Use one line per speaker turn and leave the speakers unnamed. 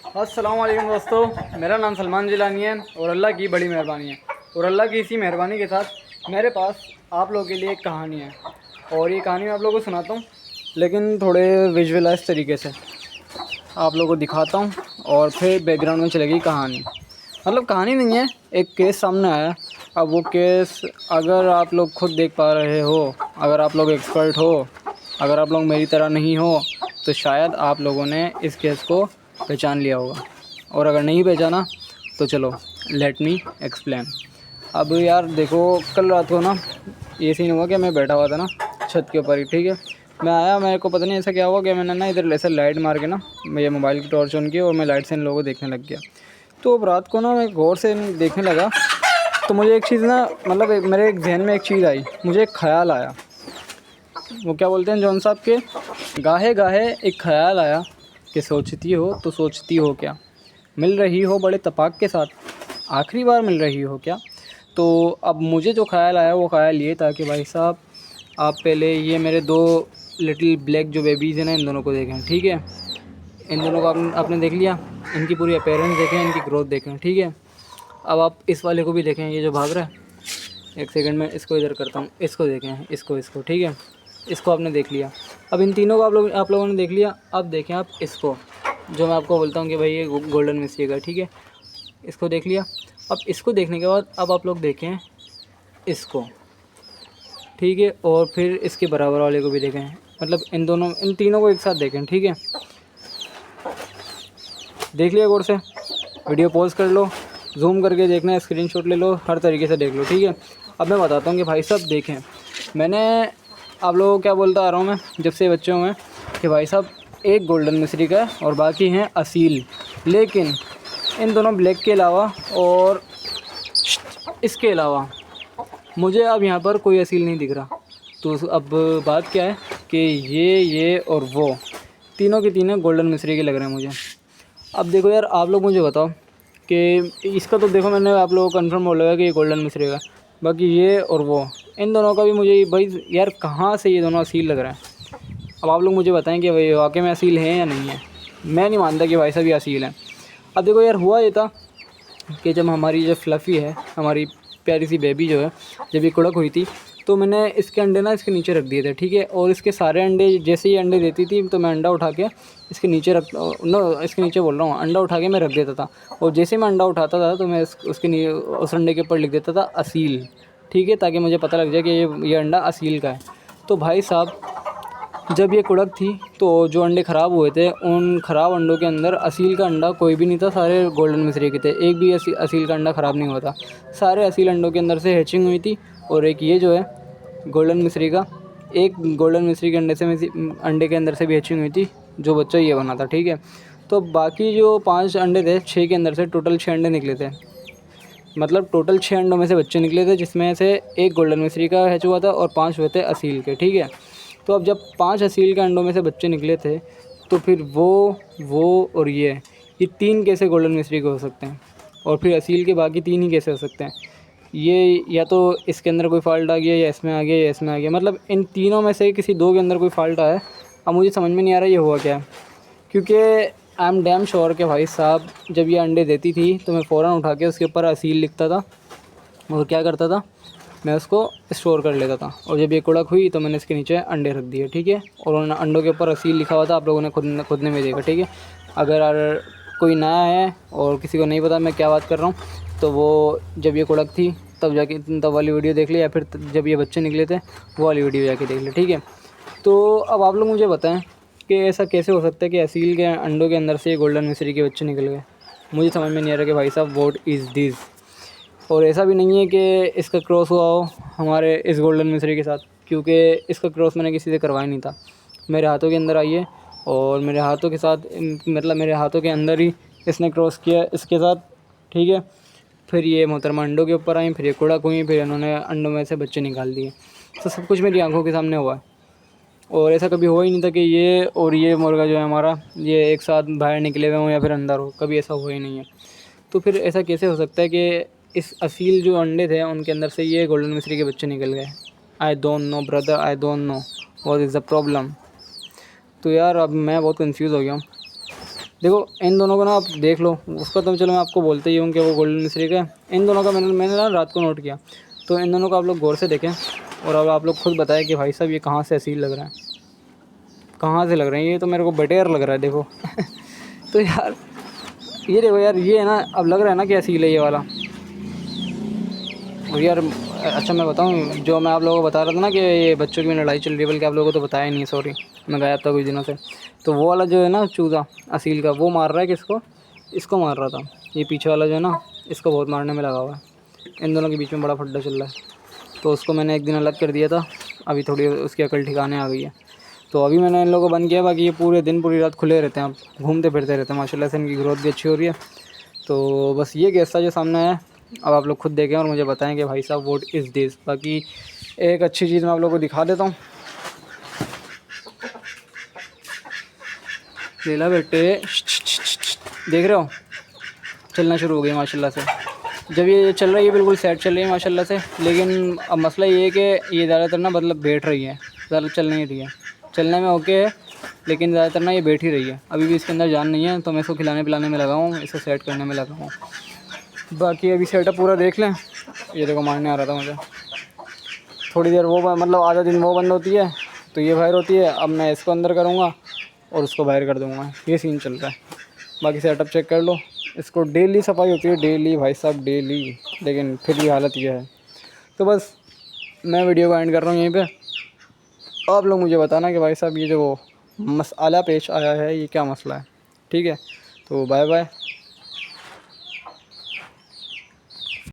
अस्सलाम वालेकुम दोस्तों, मेरा नाम सलमान जिलानी है और अल्लाह की बड़ी मेहरबानी है। और अल्लाह की इसी मेहरबानी के साथ मेरे पास आप लोगों के लिए एक कहानी है और ये कहानी मैं आप लोगों को सुनाता हूँ, लेकिन थोड़े विजुअलाइज तरीके से आप लोगों को दिखाता हूँ और फिर बैकग्राउंड में चलेगी कहानी। मतलब कहानी नहीं है, एक केस सामने आया। अब वो केस अगर आप लोग खुद देख पा रहे हो, अगर आप लोग एक्सपर्ट हो, अगर आप लोग मेरी तरह नहीं हो, तो शायद आप लोगों ने इस केस को पहचान लिया होगा, और अगर नहीं पहचाना तो चलो लेट मी एक्सप्लेन। अब यार देखो, कल रात को ना ये सीन हुआ कि मैं बैठा हुआ था ना छत के ऊपर ही, ठीक है। मैं आया, मेरे को पता नहीं ऐसा क्या हुआ कि मैंने ना इधर ऐसे लाइट मार के ना मेरे मोबाइल की टॉर्च ऑन की और मैं लाइट से इन लोगों को देखने लग गया। तो अब रात को ना मैं गौर से देखने लगा, तो मुझे एक चीज़ ना, मतलब मेरे एक जहन में एक चीज़ आई, मुझे एक ख़्याल आया। वो क्या बोलते हैं जॉन साहब के, गाहे गाहे एक ख़्याल आया कि सोचती हो तो सोचती हो क्या, मिल रही हो बड़े तपाक के साथ, आखिरी बार मिल रही हो क्या। तो अब मुझे जो ख़्याल आया वो ख़्याल ये था कि भाई साहब, आप पहले ये मेरे दो लिटिल ब्लैक जो बेबीज़ हैं ना, इन दोनों को देखें, ठीक है। इन दोनों को आपने देख लिया, इनकी पूरी अपीयरेंस देखें, इनकी ग्रोथ देखें, ठीक है। अब आप इस वाले को भी देखें, ये जो भाग रहा है। एक सेकंड में इसको इधर करता हूँ, इसको देखें, इसको ठीक है। इसको आपने देख लिया। अब इन तीनों को आप लोगों ने देख लिया। अब देखें आप इसको, जो मैं आपको बोलता हूँ कि भाई ये गोल्डन मिस्ट्री का, ठीक है। इसको देख लिया। अब इसको देखने के बाद अब आप लोग देखें इसको, ठीक है। और फिर इसके बराबर वाले को भी देखें, मतलब इन तीनों को एक साथ देखें, ठीक है। देख लिया गौर से, वीडियो पॉज कर लो, जूम करके देखना है, स्क्रीनशॉट ले लो, हर तरीके से देख लो, ठीक है। अब मैं बताता हूँ कि भाई साहब देखें, मैंने आप लोगों को क्या बोलता आ रहा हूँ मैं जब से बच्चे हुए, कि भाई साहब एक गोल्डन मिस्री का है और बाकी हैं असील। लेकिन इन दोनों ब्लैक के अलावा और इसके अलावा मुझे अब यहाँ पर कोई असील नहीं दिख रहा। तो अब बात क्या है कि ये और वो तीनों के तीनों गोल्डन मिस्री के लग रहे हैं मुझे। अब देखो यार, आप लोग मुझे बताओ कि इसका तो देखो मैंने आप लोगों को कन्फर्म बोला है कि ये गोल्डन मिस्री का, बाकी ये और वो इन दोनों का भी मुझे भाई यार कहाँ से ये दोनों असील लग रहे हैं। अब आप लोग मुझे बताएं कि भाई वाकई में असील हैं या नहीं है। मैं नहीं मानता कि भाई साहब ये असील हैं। अब देखो यार, हुआ ये था कि जब हमारी जो फ्लफ़ी है, हमारी प्यारी सी बेबी जो है, जब ये कुड़क हुई थी, तो मैंने इसके अंडे ना इसके नीचे रख दिए थे, ठीक है। और इसके सारे अंडे, जैसे ही अंडे देती थी तो मैं अंडा उठा के इसके नीचे इसके नीचे बोल रहा हूँ, अंडा उठा के मैं रख देता था। और जैसे मैं अंडा उठाता था तो मैं उस अंडे के ऊपर लिख देता था असील, ठीक है, ताकि मुझे पता लग जाए कि ये अंडा असील का है। तो भाई साहब, जब ये कुड़क थी तो जो अंडे ख़राब हुए थे, उन ख़राब अंडों के अंदर असील का अंडा कोई भी नहीं था, सारे गोल्डन मिस्री के थे। एक भी असील का अंडा ख़राब नहीं हुआ था। सारे असील अंडों के अंदर से हैचिंग हुई थी। और एक ये जो है गोल्डन मिस्री का, एक गोल्डन मिस्री के अंडे के अंदर से भी हैचिंग हुई थी, जो बच्चा ये बना था, ठीक है। तो बाकी जो 5 अंडे थे, 6 के अंदर से टोटल 6 अंडे निकले थे। मतलब टोटल 6 अंडों में से बच्चे निकले थे, जिसमें से एक गोल्डन मिस्री का हैच हुआ था और 5 हुए थे असील के, ठीक है। तो अब जब 5 असील के अंडों में से बच्चे निकले थे, तो फिर वो और ये 3 कैसे गोल्डन मिस्री के हो सकते हैं, और फिर असील के बाकी 3 ही कैसे हो सकते हैं। ये या तो इसके अंदर कोई फ़ॉल्ट आ गया, या इसमें आ गया, या इसमें आ गया, मतलब इन तीनों में से किसी 2 के अंदर कोई फ़ॉल्ट आया है। अब मुझे समझ में नहीं आ रहा ये हुआ क्या है, क्योंकि आई एम डैम श्योर कि भाई साहब जब ये अंडे देती थी तो मैं फ़ौरन उठा के उसके ऊपर असील लिखता था और क्या करता था, मैं उसको स्टोर कर लेता था। और जब ये कुड़क हुई तो मैंने इसके नीचे अंडे रख दिए, ठीक है। और उन अंडों के ऊपर असील लिखा हुआ था, आप लोगों ने खुद ने भी देखा, ठीक है। अगर कोई नया है और किसी को नहीं पता मैं क्या बात कर रहा हूँ, तो वो जब ये कुड़क थी तब वाली वीडियो देख ले, या फिर जब ये बच्चे निकले थे वो वाली वीडियो जाके देख ले, ठीक है। तो अब आप लोग मुझे बताएं कि ऐसा कैसे हो सकता है कि असील के अंडों के अंदर से गोल्डन मिस्री के बच्चे निकल गए। मुझे समझ में नहीं आ रहा कि भाई साहब व्हाट इज़ दिस। और ऐसा भी नहीं है कि इसका क्रॉस हुआ हो हमारे इस गोल्डन मिस्री के साथ, क्योंकि इसका क्रॉस मैंने किसी से करवाया नहीं था। मेरे हाथों के अंदर आई है और मेरे हाथों के साथ, मतलब मेरे हाथों के अंदर ही इसने क्रॉस किया इसके साथ, ठीक है। फिर ये मोहतरमा अंडों के ऊपर आई, फिर ये कुड़क हुई, फिर इन्होंने अंडों में से बच्चे निकाल दिए। तो सब कुछ मेरी आंखों के सामने हुआ है। और ऐसा कभी हुआ ही नहीं था कि ये और ये मुर्गा जो है हमारा, ये एक साथ बाहर निकले हुए हों या फिर अंदर हो, कभी ऐसा हुआ ही नहीं है। तो फिर ऐसा कैसे हो सकता है कि इस असील जो अंडे थे उनके अंदर से ये गोल्डन मिस्री के बच्चे निकल गए। I don't know brother, I don't know what is the problem. तो यार अब मैं बहुत कंफ्यूज हो गया हूँ। देखो इन दोनों को ना आप देख लो, उसका तो चलो मैं आपको बोलते ही हूँ कि वो गोल्डन मिस्त्री का है। इन दोनों का मैंने ना रात को नोट किया, तो इन दोनों को आप लोग गौर से देखें और अब आप लोग खुद बताएं कि भाई साहब ये कहाँ से असील लग रहा है, कहाँ से लग रहे हैं। ये तो मेरे को बटेर लग रहा है देखो। तो यार ये देखो यार, ये है ना, अब लग रहा है ना कि असील है ये वाला। और यार अच्छा मैं बताऊँ, जो मैं आप लोगों को बता रहा था ना कि ये बच्चों की लड़ाई चल रही है, बल्कि आप लोगों को तो बताया नहीं, सॉरी मैं गायब था कुछ दिनों से। तो वो वाला जो है ना चूज़ा असील का, वो मार रहा है किसको, इसको मार रहा था। ये पीछे वाला जो है ना, इसको बहुत मारने में लगा हुआ है। इन दोनों के बीच में बड़ा फड्डा चल रहा है। तो उसको मैंने एक दिन अलग कर दिया था, अभी थोड़ी उसकी अकल ठिकाने आ गई है। तो अभी मैंने इन लोगों को बंद किया, बाकी ये पूरे दिन पूरी रात खुले रहते हैं, अब घूमते फिरते रहते हैं माशाल्लाह से, इनकी ग्रोथ भी अच्छी हो रही है। तो बस ये केस था जो सामने है। अब आप लोग खुद देखें और मुझे बताएं कि भाई साहब व्हाट इज़ दिस। बाकी एक अच्छी चीज़ मैं आप लोगों को दिखा देता हूँ। लेला बेटे, देख रहे हो चलना शुरू हो गई माशाल्लाह से। जब ये चल रही है बिल्कुल सेट चल रही है माशाल्लाह से, लेकिन अब मसला ये है कि ये ज़्यादातर ना मतलब बैठ रही है, ज़्यादा चल नहीं रही है। चलने में ओके है, लेकिन ज़्यादातर ना ये बैठ ही रही है। अभी भी इसके अंदर जान नहीं है, तो मैं इसको खिलाने पिलाने में लगा हूँ, इसको सेट करने में लगा हूँ। बाकी अभी सेटअप पूरा देख लें। ये देखो मारने आ रहा था मुझे, थोड़ी देर वो मतलब आधा दिन वो बंद होती है तो ये बाहर होती है। अब मैं इसको अंदर करूँगा और उसको बाहर कर दूँगा, ये सीन चल रहा है। बाकी सेटअप चेक कर लो। इसको डेली सफाई होती है, डेली भाई साहब डेली, लेकिन फिर भी हालत ये है। तो बस मैं वीडियो को एंड कर रहा हूँ यहीं पे। आप लोग मुझे बताना कि भाई साहब ये जो मसला पेश आया है ये क्या मसला है। ठीक है, तो बाय बाय।